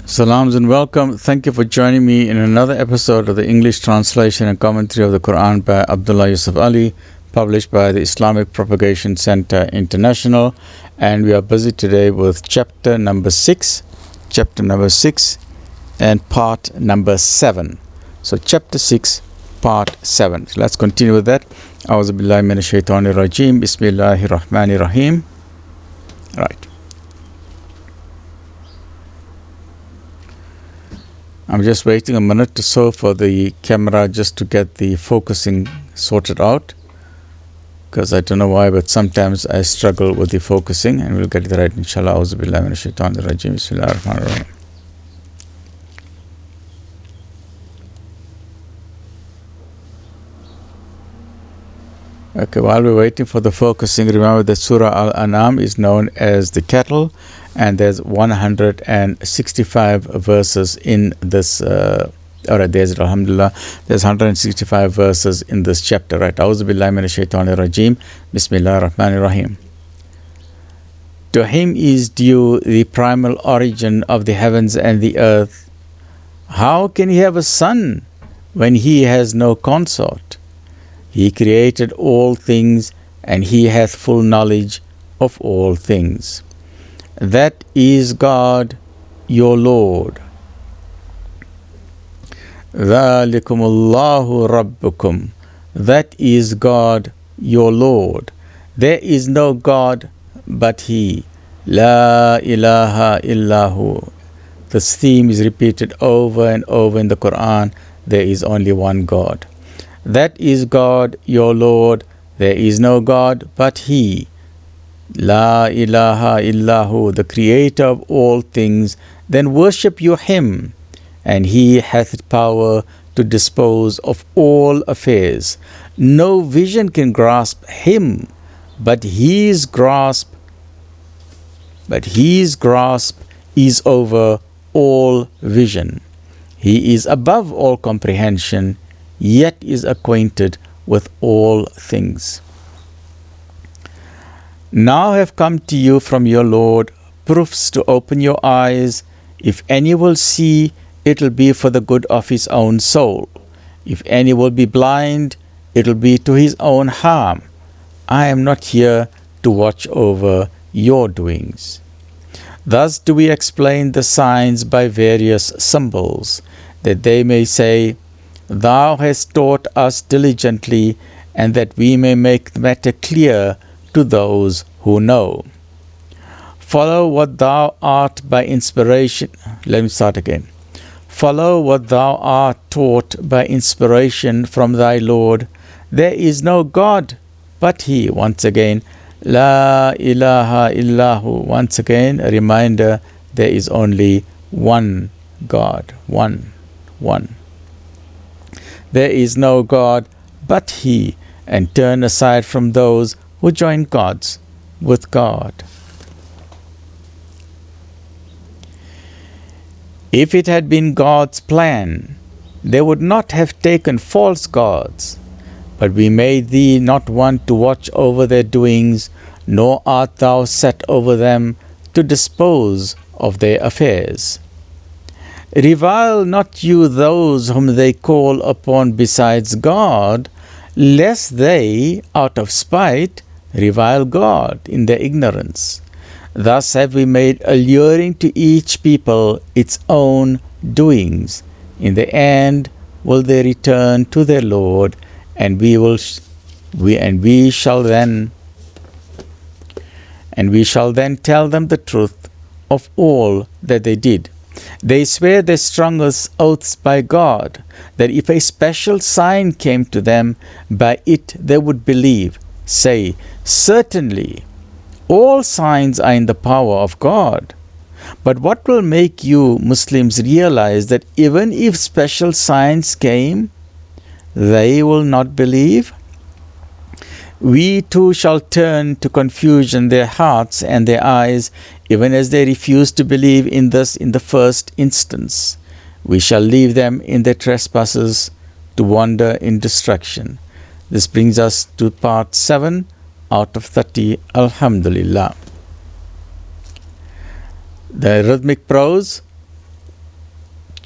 Salams and welcome. Thank you for joining me in another episode of the English translation and commentary of the Quran by Abdullah Yusuf Ali, published by the Islamic Propagation Center International. And we are busy today with chapter number 6 and part number 7. So chapter 6, part 7. So let's continue with that. A'udhu billahi minash shaitanir rajim. Bismillahir rahmanir rahim. Right. I'm just waiting a minute or so for the camera just to get the focusing sorted out, because I don't know why, but sometimes I struggle with the focusing, and we'll get it right inshallah. A'udhu billahi minash shaitanir rajim. Bismillahir rahmanir rahim. Okay, while we're waiting for the focusing, remember that Surah Al-An'am is known as the cattle, and there's 165 verses in this. Alright, there's Alhamdulillah. There's 165 verses in this chapter, right? A'udhu billahi minash shaitanir rajim. Bismillahir rahmanir rahim. To him is due the primal origin of the heavens and the earth. How can he have a son when he has no consort? He created all things, and he hath full knowledge of all things. That is God, your Lord. ذَلِكُمُ اللَّهُ رَبُّكُمْ. That is God, your Lord. There is no God but He. La ilaha illahu. This theme is repeated over and over in the Quran. There is only one God. That is God, your Lord. There is no God but He. La ilaha illahu, the creator of all things. Then worship you Him, and He hath power to dispose of all affairs. No vision can grasp Him, but His grasp is over all vision. He is above all comprehension, yet is acquainted with all things. Now have come to you from your Lord proofs to open your eyes. If any will see, it will be for the good of his own soul. If any will be blind, it will be to his own harm. I am not here to watch over your doings. Thus do we explain the signs by various symbols, that they may say, Thou hast taught us diligently, and that we may make the matter clear to those who know. Follow what thou art by inspiration. Let me start again. Follow what thou art taught by inspiration from thy Lord. There is no God but He. Once again, La ilaha illahu. Once again, a reminder, there is only one God. One. There is no God but He, and turn aside from those who join gods with God. If it had been God's plan, they would not have taken false gods, but we made thee not one to watch over their doings, nor art thou set over them to dispose of their affairs. Revile not you those whom they call upon besides God, lest they, out of spite, revile God in their ignorance. Thus have we made alluring to each people its own doings. In the end will they return to their Lord, and we shall then tell them the truth of all that they did. They swear their strongest oaths by God, that if a special sign came to them, by it they would believe. Say, certainly, all signs are in the power of God. But what will make you Muslims realize that even if special signs came, they will not believe? We too shall turn to confusion their hearts and their eyes, even as they refuse to believe in this in the first instance. We shall leave them in their trespasses to wander in destruction. This brings us to part 7 out of 30. Alhamdulillah. The rhythmic prose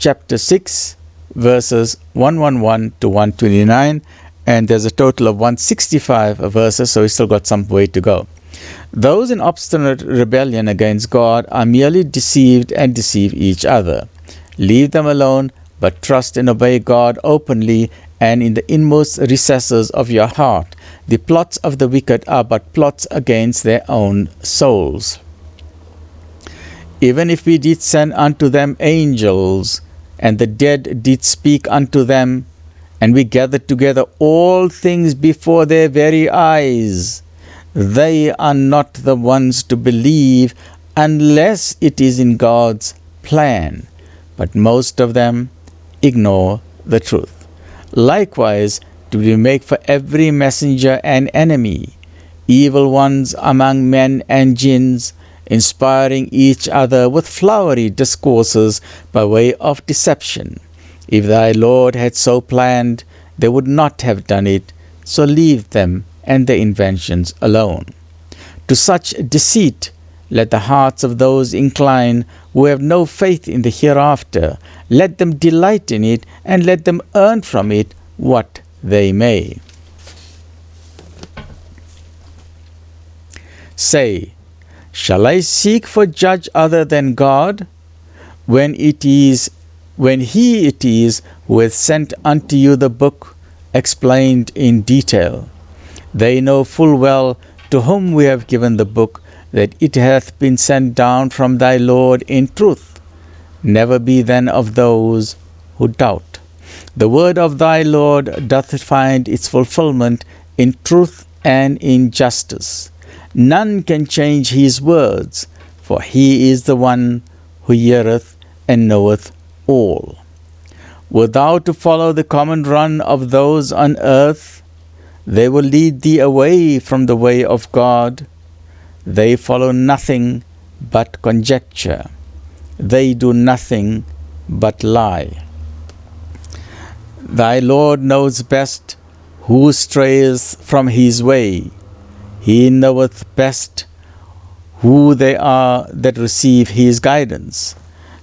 chapter 6, verses 111 to 129, and there's a total of 165 verses, so we still got some way to go. Those in obstinate rebellion against God are merely deceived and deceive each other. Leave them alone, but trust and obey God openly and in the inmost recesses of your heart. The plots of the wicked are but plots against their own souls. Even if we did send unto them angels, and the dead did speak unto them, and we gathered together all things before their very eyes, they are not the ones to believe unless it is in God's plan. But most of them ignore the truth. Likewise do we make for every messenger an enemy, evil ones among men and jinns, inspiring each other with flowery discourses by way of deception. If thy Lord had so planned, they would not have done it, so leave them and their inventions alone. To such deceit let the hearts of those incline who have no faith in the hereafter. Let them delight in it, and let them earn from it what they may. Say, shall I seek for judge other than God, when he it is who hath sent unto you the book, explained in detail? They know full well to whom we have given the book, that it hath been sent down from thy Lord in truth. Never be then of those who doubt. The word of thy Lord doth find its fulfillment in truth and in justice. None can change his words, for he is the one who heareth and knoweth all. Wert thou to follow the common run of those on earth, they will lead thee away from the way of God. They follow nothing but conjecture. They do nothing but lie. Thy Lord knows best who strays from his way. He knoweth best who they are that receive his guidance.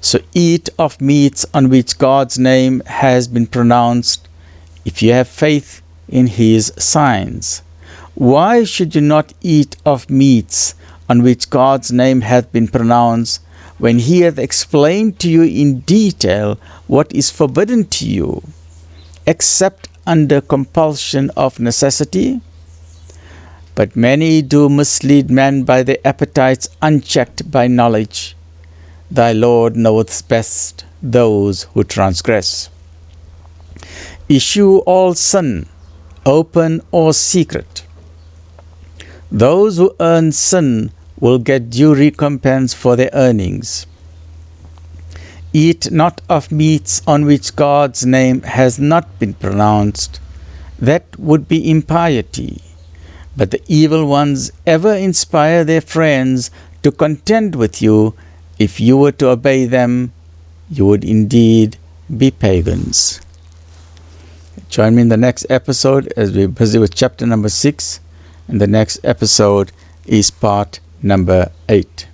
So eat of meats on which God's name has been pronounced, if you have faith in his signs. Why should you not eat of meats on which God's name hath been pronounced, when he hath explained to you in detail what is forbidden to you, except under compulsion of necessity? But many do mislead men by their appetites unchecked by knowledge. Thy Lord knoweth best those who transgress. Eschew all sin, open or secret. Those who earn sin will get due recompense for their earnings. Eat not of meats on which God's name has not been pronounced. That would be impiety. But the evil ones ever inspire their friends to contend with you. If you were to obey them, you would indeed be pagans. Join me in the next episode as we're busy with chapter number 6. And the next episode is part number 8.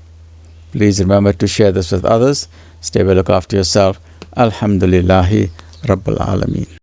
Please remember to share this with others. Stay well, look after yourself. Alhamdulillahi Rabbil Alameen.